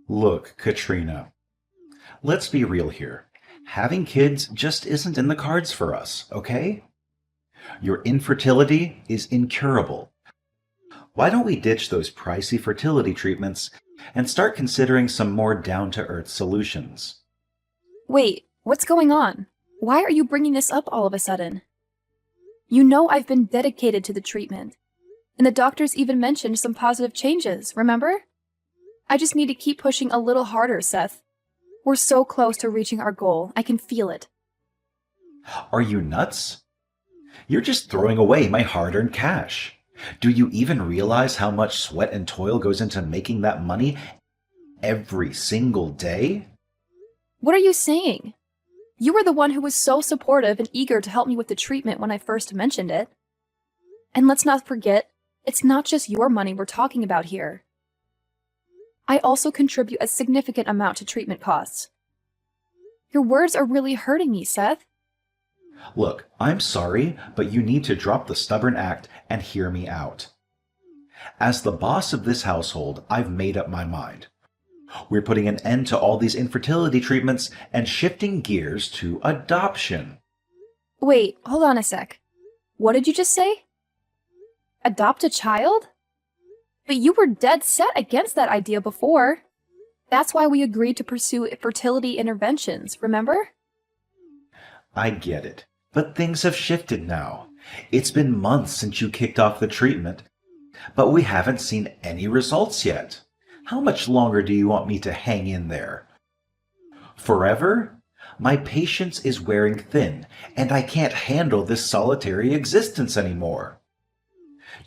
Look, Katrina, let's be real here. Having kids just isn't in the cards for us, okay? Your infertility is incurable. Why don't we ditch those pricey fertility treatments and start considering some more down to earth solutions? Wait, what's going on? Why are you bringing this up all of a sudden? You know I've been dedicated to the treatment, and the doctors even mentioned some positive changes, remember? I just need to keep pushing a little harder, Seth. We're so close to reaching our goal, I can feel it. Are you nuts? You're just throwing away my hard earned cash. Do you even realize how much sweat and toil goes into making that money every single day? What are you saying? You were the one who was so supportive and eager to help me with the treatment when I first mentioned it. And let's not forget, it's not just your money we're talking about here. I also contribute a significant amount to treatment costs. Your words are really hurting me, Seth. Look, I'm sorry, but you need to drop the stubborn act and hear me out. As the boss of this household, I've made up my mind. We're putting an end to all these infertility treatments and shifting gears to adoption. Wait, hold on a sec. What did you just say? Adopt a child? But you were dead set against that idea before. That's why we agreed to pursue fertility interventions, remember? I get it, but things have shifted now. It's been months since you kicked off the treatment, but we haven't seen any results yet. How much longer do you want me to hang in there? Forever? My patience is wearing thin, and I can't handle this solitary existence anymore.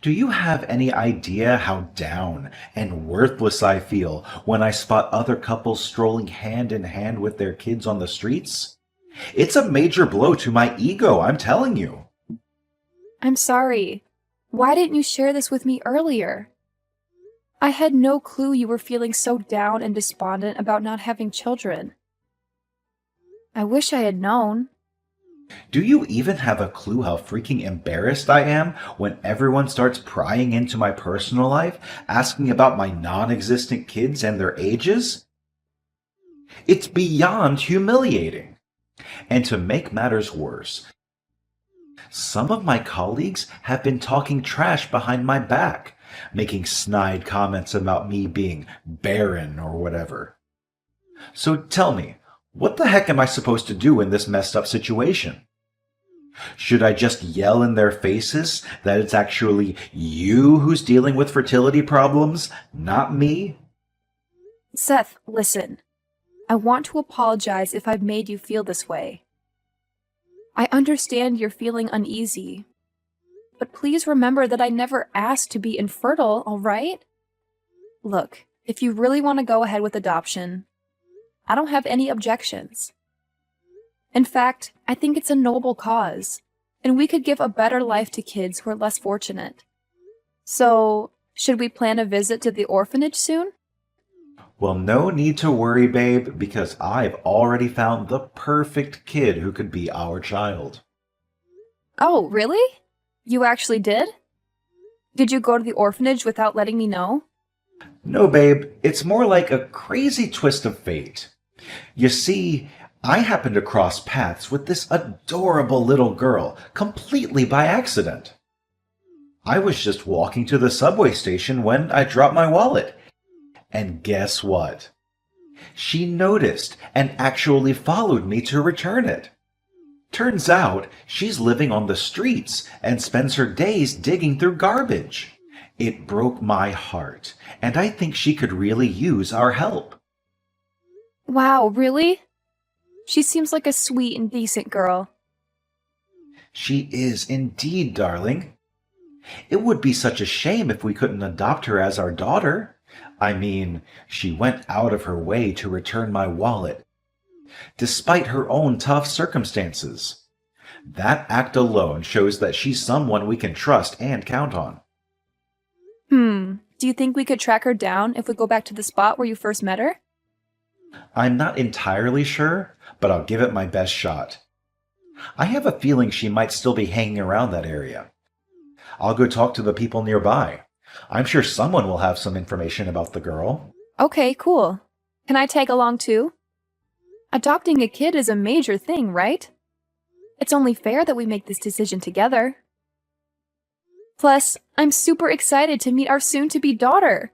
Do you have any idea how down and worthless I feel when I spot other couples strolling hand in hand with their kids on the streets? It's a major blow to my ego, I'm telling you. I'm sorry. Why didn't you share this with me earlier? I had no clue you were feeling so down and despondent about not having children. I wish I had known. Do you even have a clue how freaking embarrassed I am when everyone starts prying into my personal life, asking about my non-existent kids and their ages? It's beyond humiliating. And to make matters worse, some of my colleagues have been talking trash behind my back, making snide comments about me being barren or whatever. So tell me, what the heck am I supposed to do in this messed up situation? Should I just yell in their faces that it's actually you who's dealing with fertility problems, not me? Seth, listen. I want to apologize if I've made you feel this way. I understand you're feeling uneasy, but please remember that I never asked to be infertile, all right? Look, if you really want to go ahead with adoption, I don't have any objections. In fact, I think it's a noble cause, and we could give a better life to kids who are less fortunate. So, should we plan a visit to the orphanage soon? Well, no need to worry, babe, because I've already found the perfect kid who could be our child. Oh, really? You actually did? Did you go to the orphanage without letting me know? No, babe, it's more like a crazy twist of fate. You see, I happened to cross paths with this adorable little girl completely by accident. I was just walking to the subway station when I dropped my wallet. And guess what? She noticed and actually followed me to return it. Turns out she's living on the streets and spends her days digging through garbage. It broke my heart, and I think she could really use our help. Wow, really? She seems like a sweet and decent girl. She is indeed, darling. It would be such a shame if we couldn't adopt her as our daughter. I mean, she went out of her way to return my wallet, despite her own tough circumstances. That act alone shows that she's someone we can trust and count on. Do you think we could track her down if we go back to the spot where you first met her? I'm not entirely sure, but I'll give it my best shot. I have a feeling she might still be hanging around that area. I'll go talk to the people nearby. I'm sure someone will have some information about the girl. Okay, cool. Can I tag along too? Adopting a kid is a major thing, right? It's only fair that we make this decision together. Plus, I'm super excited to meet our soon-to-be daughter.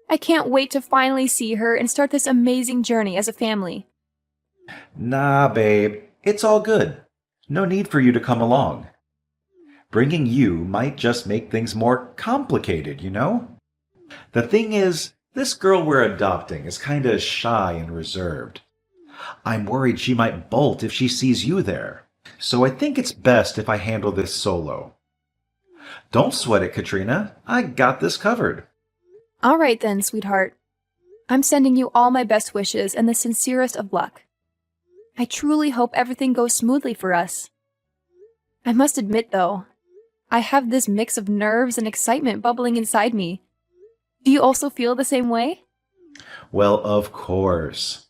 I can't wait to finally see her and start this amazing journey as a family. Nah, babe, it's all good. No need for you to come along. Bringing you might just make things more complicated, you know? The thing is, this girl we're adopting is kinda shy and reserved. I'm worried she might bolt if she sees you there, so I think it's best if I handle this solo. Don't sweat it, Katrina. I got this covered. All right then, sweetheart. I'm sending you all my best wishes and the sincerest of luck. I truly hope everything goes smoothly for us. I must admit, though, I have this mix of nerves and excitement bubbling inside me. Do you also feel the same way? Well, of course.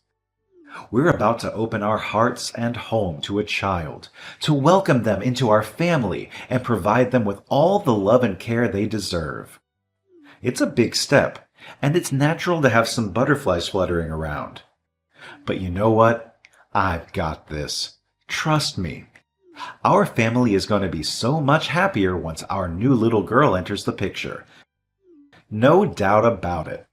We're about to open our hearts and home to a child, to welcome them into our family and provide them with all the love and care they deserve. It's a big step, and it's natural to have some butterflies fluttering around. But you know what? I've got this. Trust me. Our family is going to be so much happier once our new little girl enters the picture. No doubt about it.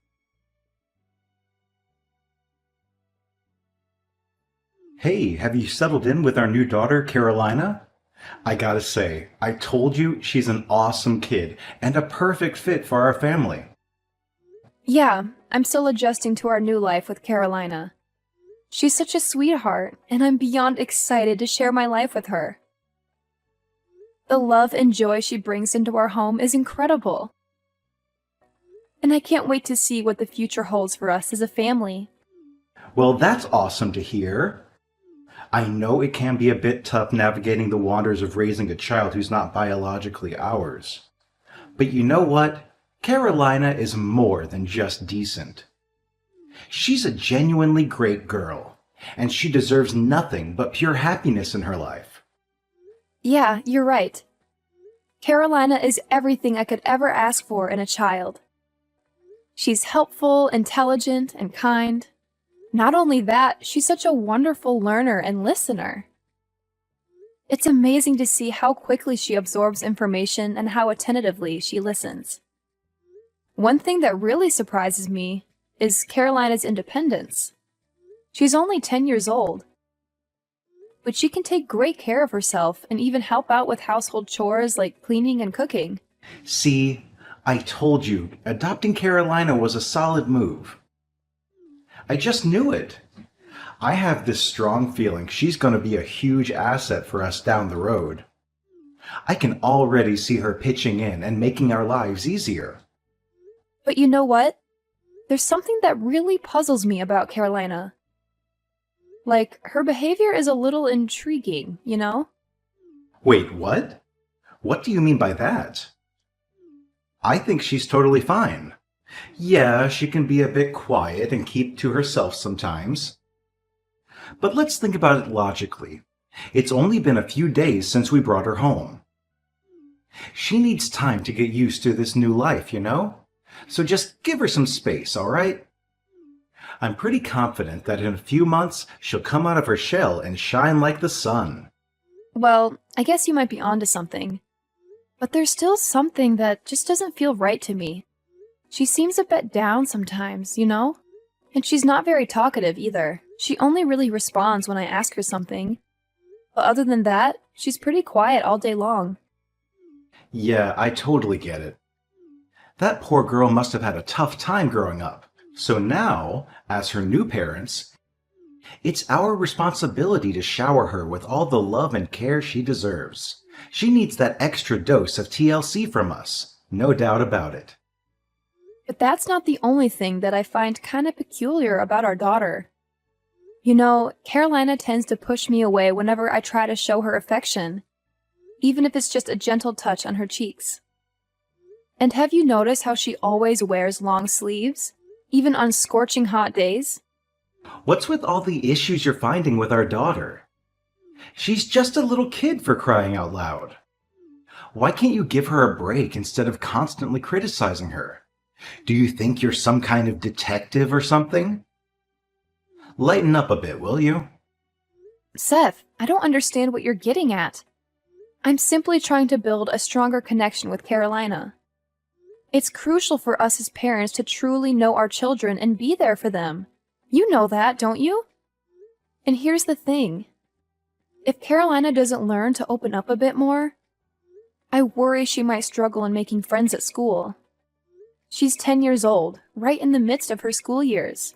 Hey, have you settled in with our new daughter, Carolina? I gotta say, I told you she's an awesome kid and a perfect fit for our family. Yeah, I'm still adjusting to our new life with Carolina. She's such a sweetheart, and I'm beyond excited to share my life with her. The love and joy she brings into our home is incredible. And I can't wait to see what the future holds for us as a family. Well, that's awesome to hear. I know it can be a bit tough navigating the waters of raising a child who's not biologically ours. But you know what? Carolina is more than just decent. She's a genuinely great girl, and she deserves nothing but pure happiness in her life. Yeah, you're right. Carolina is everything I could ever ask for in a child. She's helpful, intelligent, and kind. Not only that, she's such a wonderful learner and listener. It's amazing to see how quickly she absorbs information and how attentively she listens. One thing that really surprises me is Carolina's independence. She's only 10 years old, but she can take great care of herself and even help out with household chores like cleaning and cooking. See, I told you, adopting Carolina was a solid move. I just knew it. I have this strong feeling she's going to be a huge asset for us down the road. I can already see her pitching in and making our lives easier. But you know what? There's something that really puzzles me about Carolina. Like, her behavior is a little intriguing, you know? Wait, what? What do you mean by that? I think she's totally fine. Yeah, she can be a bit quiet and keep to herself sometimes. But let's think about it logically. It's only been a few days since we brought her home. She needs time to get used to this new life, you know? So just give her some space, all right? I'm pretty confident that in a few months she'll come out of her shell and shine like the sun. Well, I guess you might be onto something. But there's still something that just doesn't feel right to me. She seems a bit down sometimes, you know? And she's not very talkative either. She only really responds when I ask her something. But other than that, she's pretty quiet all day long. Yeah, I totally get it. That poor girl must have had a tough time growing up. So now, as her new parents, it's our responsibility to shower her with all the love and care she deserves. She needs that extra dose of TLC from us, no doubt about it. But that's not the only thing that I find kind of peculiar about our daughter. You know, Carolina tends to push me away whenever I try to show her affection, even if it's just a gentle touch on her cheeks. And have you noticed how she always wears long sleeves, even on scorching hot days? What's with all the issues you're finding with our daughter? She's just a little kid, for crying out loud. Why can't you give her a break instead of constantly criticizing her? Do you think you're some kind of detective or something? Lighten up a bit, will you? Seth, I don't understand what you're getting at. I'm simply trying to build a stronger connection with Carolina. It's crucial for us as parents to truly know our children and be there for them. You know that, don't you? And here's the thing. If Carolina doesn't learn to open up a bit more, I worry she might struggle in making friends at school. She's 10 years old, right in the midst of her school years.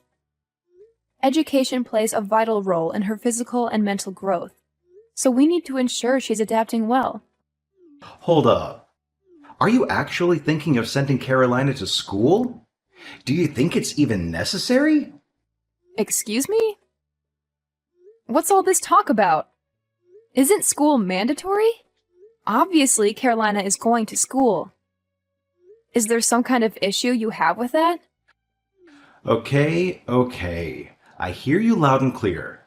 Education plays a vital role in her physical and mental growth, so we need to ensure she's adapting well. Hold up. Are you actually thinking of sending Carolina to school? Do you think it's even necessary? Excuse me? What's all this talk about? Isn't school mandatory? Obviously, Carolina is going to school. Is there some kind of issue you have with that? Okay. I hear you loud and clear.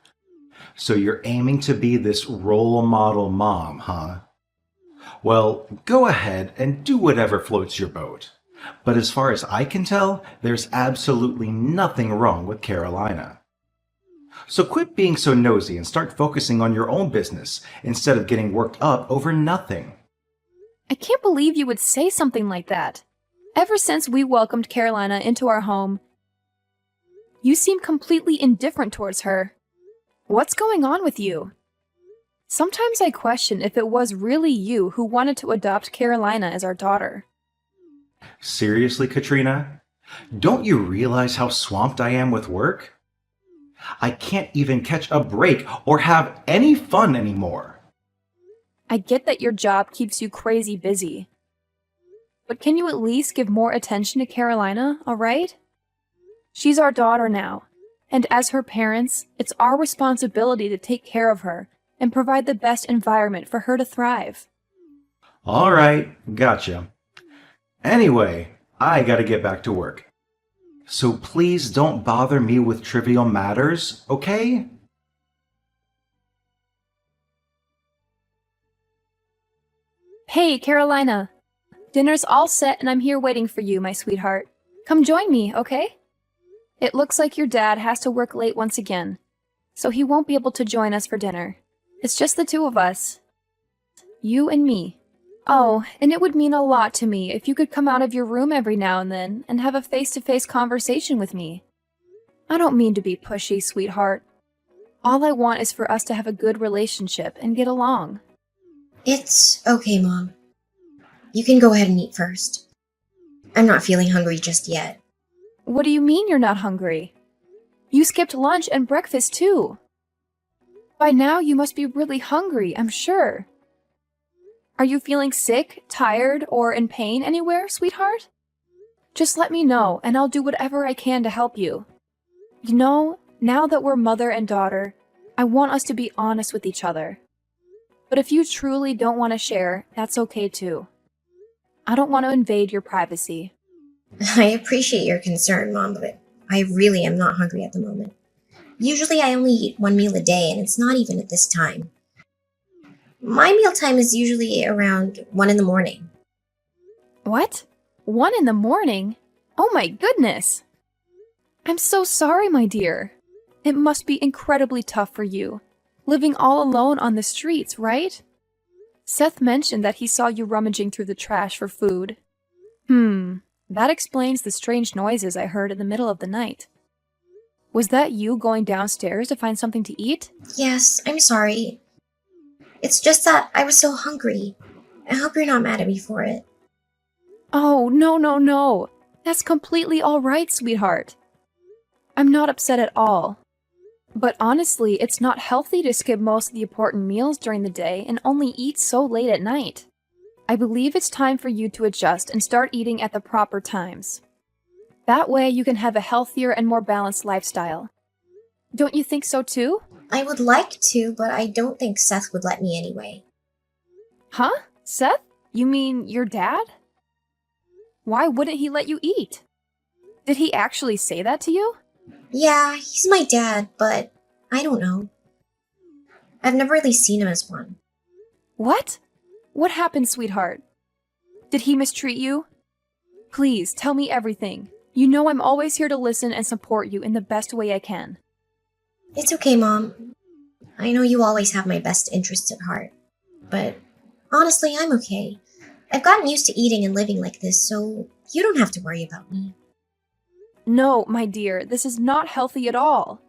So you're aiming to be this role model mom, huh? Well, go ahead and do whatever floats your boat. But as far as I can tell, there's absolutely nothing wrong with Carolina. So quit being so nosy and start focusing on your own business instead of getting worked up over nothing. I can't believe you would say something like that. Ever since we welcomed Carolina into our home, you seem completely indifferent towards her. What's going on with you? Sometimes I question if it was really you who wanted to adopt Carolina as our daughter. Seriously, Katrina? Don't you realize how swamped I am with work? I can't even catch a break or have any fun anymore. I get that your job keeps you crazy busy. But can you at least give more attention to Carolina, all right? She's our daughter now, and as her parents, it's our responsibility to take care of her and provide the best environment for her to thrive. All right, gotcha. Anyway, I gotta get back to work. So please don't bother me with trivial matters, okay? Hey, Carolina. Dinner's all set and I'm here waiting for you, my sweetheart. Come join me, okay? It looks like your dad has to work late once again, so he won't be able to join us for dinner. It's just the two of us. You and me. Oh, and it would mean a lot to me if you could come out of your room every now and then and have a face-to-face conversation with me. I don't mean to be pushy, sweetheart. All I want is for us to have a good relationship and get along. It's okay, Mom. You can go ahead and eat first. I'm not feeling hungry just yet. What do you mean you're not hungry? You skipped lunch and breakfast too. By now you must be really hungry, I'm sure. Are you feeling sick, tired, or in pain anywhere, sweetheart? Just let me know, and I'll do whatever I can to help you. You know, now that we're mother and daughter, I want us to be honest with each other. But if you truly don't want to share, that's okay too. I don't want to invade your privacy. I appreciate your concern, Mom, but I really am not hungry at the moment. Usually I only eat one meal a day, and it's not even at this time. My mealtime is usually around 1 in the morning. What? 1 in the morning? Oh my goodness! I'm so sorry, my dear. It must be incredibly tough for you, living all alone on the streets, right? Seth mentioned that he saw you rummaging through the trash for food. That explains the strange noises I heard in the middle of the night. Was that you going downstairs to find something to eat? Yes, I'm sorry. It's just that I was so hungry. I hope you're not mad at me for it. Oh, no. That's completely all right, sweetheart. I'm not upset at all. But honestly, it's not healthy to skip most of the important meals during the day and only eat so late at night. I believe it's time for you to adjust and start eating at the proper times. That way you can have a healthier and more balanced lifestyle. Don't you think so too? I would like to, but I don't think Seth would let me anyway. Huh? Seth? You mean your dad? Why wouldn't he let you eat? Did he actually say that to you? Yeah, he's my dad, but I don't know. I've never really seen him as one. What? What happened, sweetheart? Did he mistreat you? Please, tell me everything. You know I'm always here to listen and support you in the best way I can. It's okay, Mom. I know you always have my best interests at heart. But honestly, I'm okay. I've gotten used to eating and living like this, so you don't have to worry about me. No, my dear, this is not healthy at all.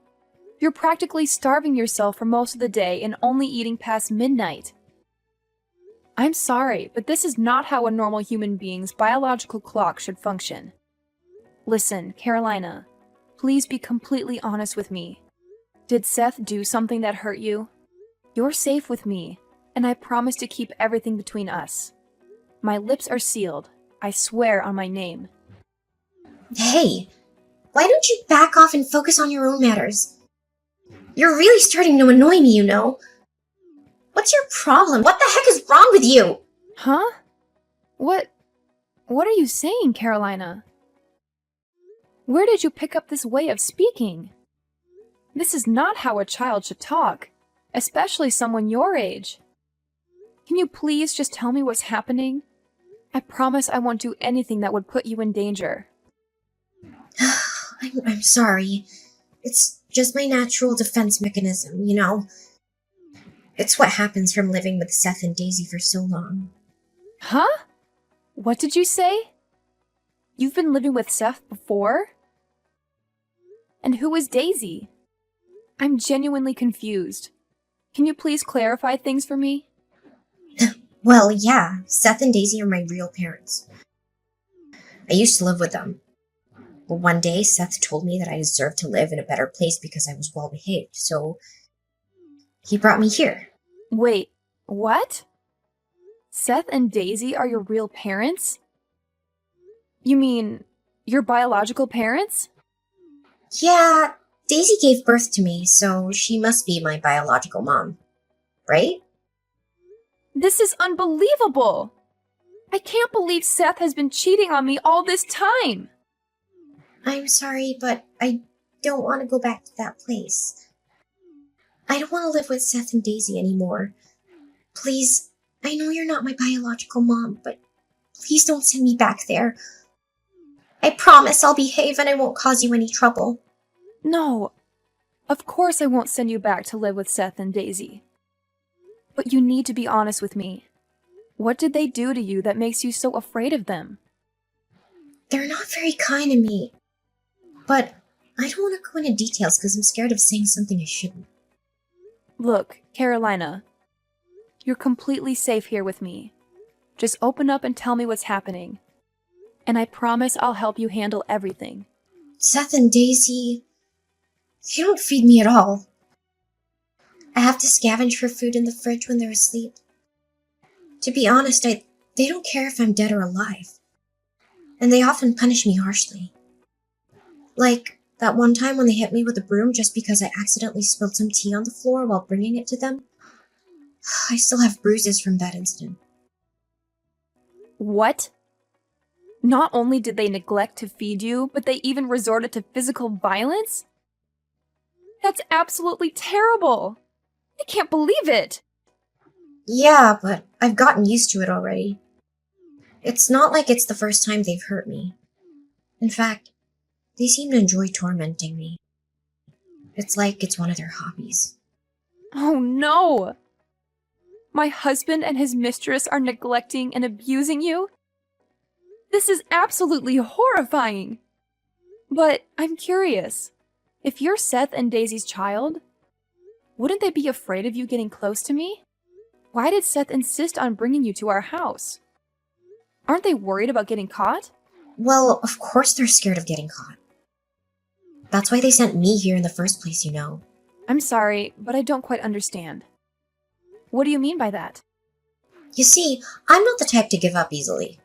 You're practically starving yourself for most of the day and only eating past midnight. I'm sorry, but this is not how a normal human being's biological clock should function. Listen, Carolina, please be completely honest with me. Did Seth do something that hurt you? You're safe with me, and I promise to keep everything between us. My lips are sealed. I swear on my name. Hey, why don't you back off and focus on your own matters? You're really starting to annoy me, you know. What's your problem? What the heck is wrong with you? Huh? What are you saying, Carolina? Where did you pick up this way of speaking? This is not how a child should talk, especially someone your age. Can you please just tell me what's happening? I promise I won't do anything that would put you in danger. I'm sorry. It's just my natural defense mechanism, you know. It's what happens from living with Seth and Daisy for so long. Huh? What did you say? You've been living with Seth before? And who is Daisy? I'm genuinely confused. Can you please clarify things for me? Well, yeah, Seth and Daisy are my real parents. I used to live with them. But one day, Seth told me that I deserved to live in a better place because I was well behaved, so he brought me here. Wait, what? Seth and Daisy are your real parents? You mean your biological parents? Yeah, Daisy gave birth to me, so she must be my biological mom. Right? This is unbelievable! I can't believe Seth has been cheating on me all this time! I'm sorry, but I don't want to go back to that place. I don't want to live with Seth and Daisy anymore. Please, I know you're not my biological mom, but please don't send me back there. I promise I'll behave and I won't cause you any trouble. No, of course I won't send you back to live with Seth and Daisy. But you need to be honest with me. What did they do to you that makes you so afraid of them? They're not very kind to me. But I don't want to go into details because I'm scared of saying something I shouldn't. Look, Carolina, you're completely safe here with me. Just open up and tell me what's happening. And I promise I'll help you handle everything. Seth and Daisy, they don't feed me at all. I have to scavenge for food in the fridge when they're asleep. To be honest, they don't care if I'm dead or alive. And they often punish me harshly. Like that one time when they hit me with a broom just because I accidentally spilled some tea on the floor while bringing it to them. I still have bruises from that incident. What? Not only did they neglect to feed you, but they even resorted to physical violence? That's absolutely terrible! I can't believe it! Yeah, but I've gotten used to it already. It's not like it's the first time they've hurt me. In fact, they seem to enjoy tormenting me. It's like it's one of their hobbies. Oh no! My husband and his mistress are neglecting and abusing you? This is absolutely horrifying! But I'm curious. If you're Seth and Daisy's child, wouldn't they be afraid of you getting close to me? Why did Seth insist on bringing you to our house? Aren't they worried about getting caught? Well, of course they're scared of getting caught. That's why they sent me here in the first place, you know. I'm sorry, but I don't quite understand. What do you mean by that? You see, I'm not the type to give up easily.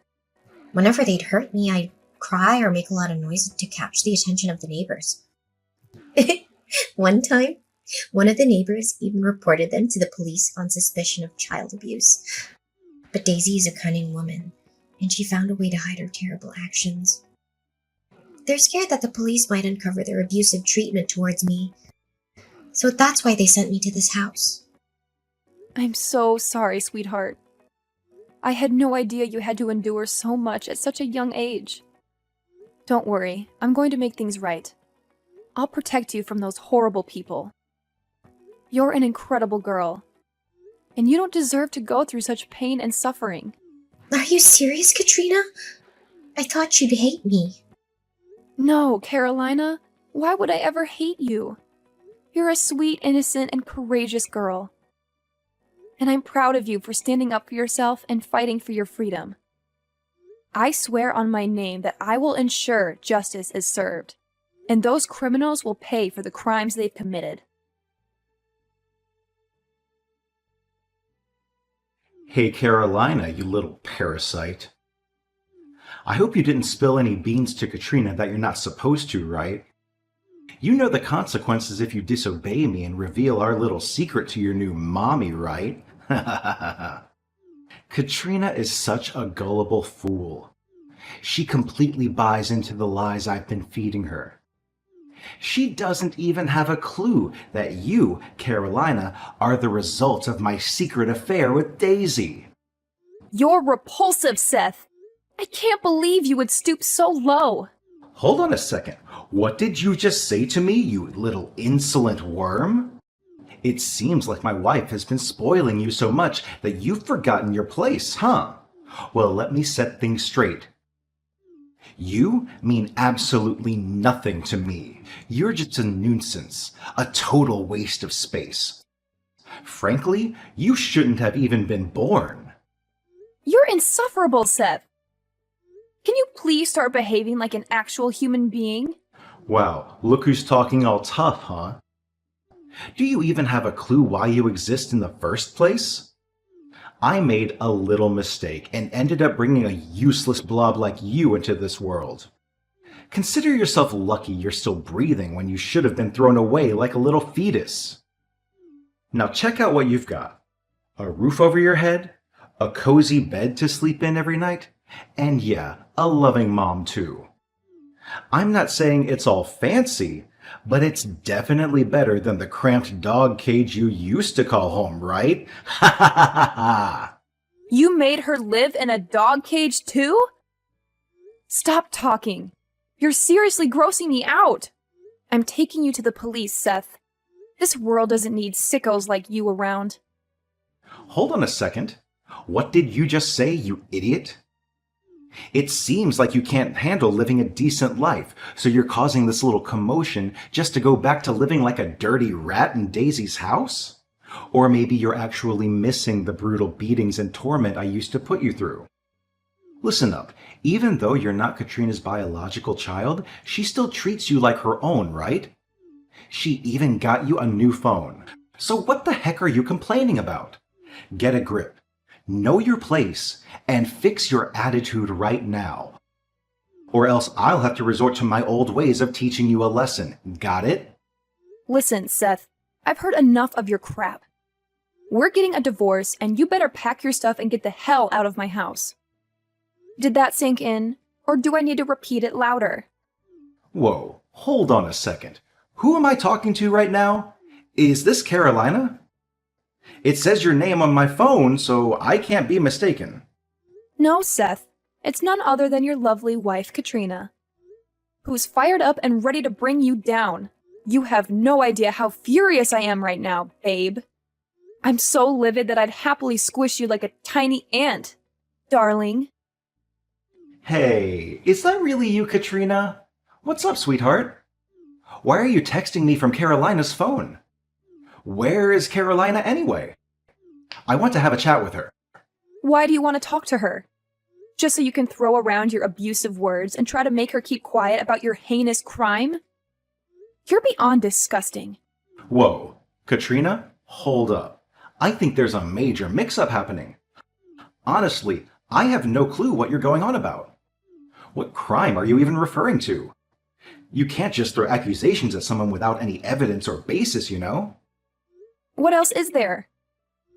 Whenever they'd hurt me, I'd cry or make a lot of noise to catch the attention of the neighbors. One time, one of the neighbors even reported them to the police on suspicion of child abuse. But Daisy is a cunning woman, and she found a way to hide her terrible actions. They're scared that the police might uncover their abusive treatment towards me. So that's why they sent me to this house. I'm so sorry, sweetheart. I had no idea you had to endure so much at such a young age. Don't worry, I'm going to make things right. I'll protect you from those horrible people. You're an incredible girl, and you don't deserve to go through such pain and suffering. Are you serious, Katrina? I thought you'd hate me. No, Carolina, why would I ever hate you? You're a sweet, innocent, and courageous girl. And I'm proud of you for standing up for yourself and fighting for your freedom. I swear on my name that I will ensure justice is served, and those criminals will pay for the crimes they've committed. Hey, Carolina, you little parasite. I hope you didn't spill any beans to Katrina that you're not supposed to, right? You know the consequences if you disobey me and reveal our little secret to your new mommy, right? Katrina is such a gullible fool. She completely buys into the lies I've been feeding her. She doesn't even have a clue that you, Carolina, are the result of my secret affair with Daisy. You're repulsive, Seth. I can't believe you would stoop so low. Hold on a second. What did you just say to me, you little insolent worm? It seems like my wife has been spoiling you so much that you've forgotten your place, huh? Well, let me set things straight. You mean absolutely nothing to me. You're just a nuisance, a total waste of space. Frankly, you shouldn't have even been born. You're insufferable, Seth. Can you please start behaving like an actual human being? Wow, look who's talking all tough, huh? Do you even have a clue why you exist in the first place? I made a little mistake and ended up bringing a useless blob like you into this world. Consider yourself lucky you're still breathing when you should have been thrown away like a little fetus. Now check out what you've got. A roof over your head, a cozy bed to sleep in every night, and yeah, a loving mom too. I'm not saying it's all fancy, but it's definitely better than the cramped dog cage you used to call home, right? Ha ha ha ha ha! You made her live in a dog cage too? Stop talking. You're seriously grossing me out. I'm taking you to the police, Seth. This world doesn't need sickos like you around. Hold on a second. What did you just say, you idiot? It seems like you can't handle living a decent life, so you're causing this little commotion just to go back to living like a dirty rat in Daisy's house? Or maybe you're actually missing the brutal beatings and torment I used to put you through. Listen up, even though you're not Katrina's biological child, she still treats you like her own, right? She even got you a new phone. So what the heck are you complaining about? Get a grip. Know your place, and fix your attitude right now. Or else I'll have to resort to my old ways of teaching you a lesson. Got it? Listen, Seth, I've heard enough of your crap. We're getting a divorce, and you better pack your stuff and get the hell out of my house. Did that sink in, or do I need to repeat it louder? Whoa, hold on a second. Who am I talking to right now? Is this Carolina? It says your name on my phone, so I can't be mistaken. No, Seth. It's none other than your lovely wife, Katrina, who's fired up and ready to bring you down. You have no idea how furious I am right now, babe. I'm so livid that I'd happily squish you like a tiny ant, darling. Hey, is that really you, Katrina? What's up, sweetheart? Why are you texting me from Carolina's phone? Where is Carolina anyway? I want to have a chat with her. Why do you want to talk to her? Just so you can throw around your abusive words and try to make her keep quiet about your heinous crime? You're beyond disgusting. Whoa, Katrina, hold up. I think there's a major mix-up happening. Honestly, I have no clue what you're going on about. What crime are you even referring to? You can't just throw accusations at someone without any evidence or basis, you know? What else is there?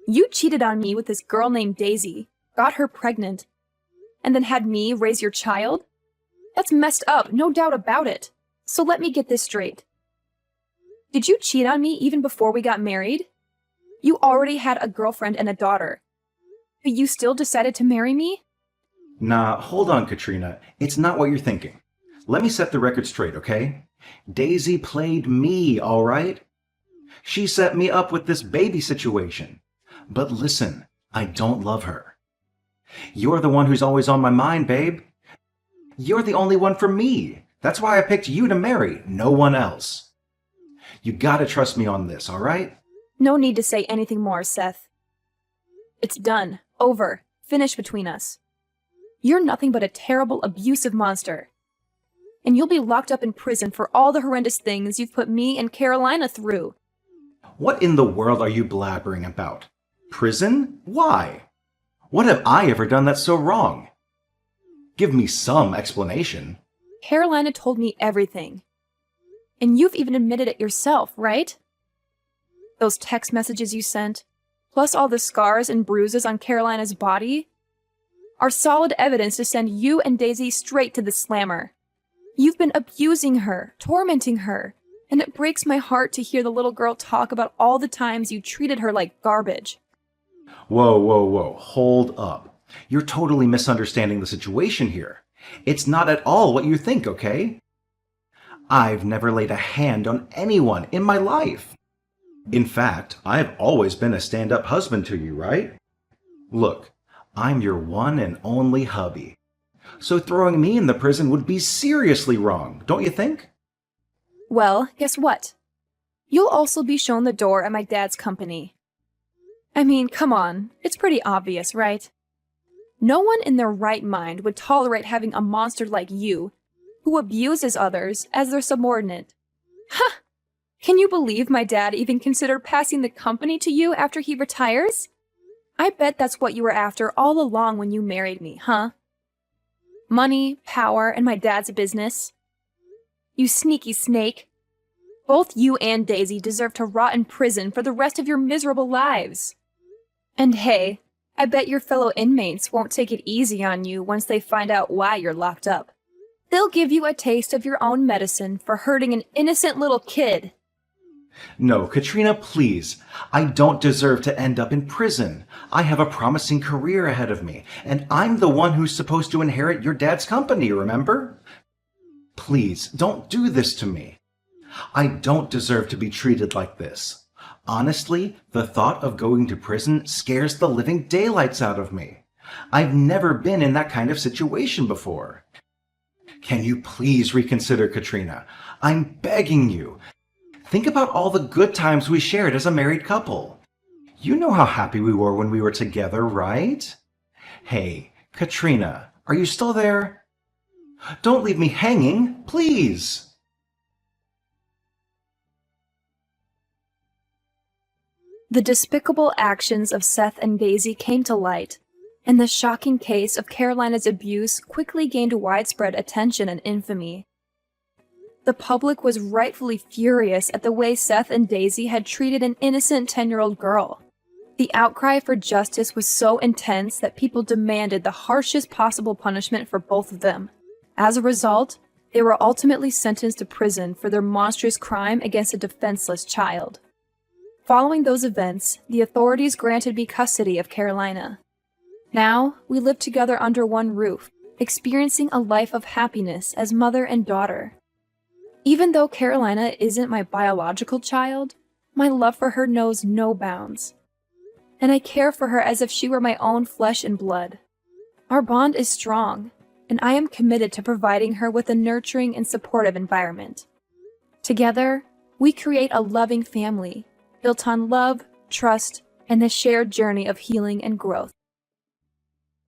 You cheated on me with this girl named Daisy, got her pregnant, and then had me raise your child? That's messed up, no doubt about it. So let me get this straight. Did you cheat on me even before we got married? You already had a girlfriend and a daughter. But you still decided to marry me? Nah, hold on, Katrina. It's not what you're thinking. Let me set the record straight, okay? Daisy played me, all right? She set me up with this baby situation. But listen, I don't love her. You're the one who's always on my mind, babe. You're the only one for me. That's why I picked you to marry, no one else. You gotta trust me on this, all right? No need to say anything more, Seth. It's done. Over. Finished between us. You're nothing but a terrible, abusive monster. And you'll be locked up in prison for all the horrendous things you've put me and Carolina through. What in the world are you blabbering about? Prison? Why? What have I ever done that's so wrong? Give me some explanation. Carolina told me everything. And you've even admitted it yourself, right? Those text messages you sent, plus all the scars and bruises on Carolina's body, are solid evidence to send you and Daisy straight to the slammer. You've been abusing her, tormenting her, and it breaks my heart to hear the little girl talk about all the times you treated her like garbage. Whoa. Hold up. You're totally misunderstanding the situation here. It's not at all what you think, okay? I've never laid a hand on anyone in my life. In fact, I've always been a stand-up husband to you, right? Look, I'm your one and only hubby. So throwing me in the prison would be seriously wrong, don't you think? Well, guess what? You'll also be shown the door at my dad's company. I mean, come on, it's pretty obvious, right? No one in their right mind would tolerate having a monster like you, who abuses others, as their subordinate. Ha! Can you believe my dad even considered passing the company to you after he retires? I bet that's what you were after all along when you married me, huh? Money, power, and my dad's business. You sneaky snake. Both you and Daisy deserve to rot in prison for the rest of your miserable lives. And hey, I bet your fellow inmates won't take it easy on you once they find out why you're locked up. They'll give you a taste of your own medicine for hurting an innocent little kid. No, Katrina, please. I don't deserve to end up in prison. I have a promising career ahead of me, and I'm the one who's supposed to inherit your dad's company, remember? Please, don't do this to me. I don't deserve to be treated like this. Honestly, the thought of going to prison scares the living daylights out of me. I've never been in that kind of situation before. Can you please reconsider, Katrina? I'm begging you. Think about all the good times we shared as a married couple. You know how happy we were when we were together, right? Hey, Katrina, are you still there? Don't leave me hanging, please. The despicable actions of Seth and Daisy came to light, and the shocking case of Carolina's abuse quickly gained widespread attention and infamy. The public was rightfully furious at the way Seth and Daisy had treated an innocent 10-year-old girl. The outcry for justice was so intense that people demanded the harshest possible punishment for both of them. As a result, they were ultimately sentenced to prison for their monstrous crime against a defenseless child. Following those events, the authorities granted me custody of Carolina. Now, we live together under one roof, experiencing a life of happiness as mother and daughter. Even though Carolina isn't my biological child, my love for her knows no bounds. And I care for her as if she were my own flesh and blood. Our bond is strong, and I am committed to providing her with a nurturing and supportive environment. Together, we create a loving family, built on love, trust, and the shared journey of healing and growth.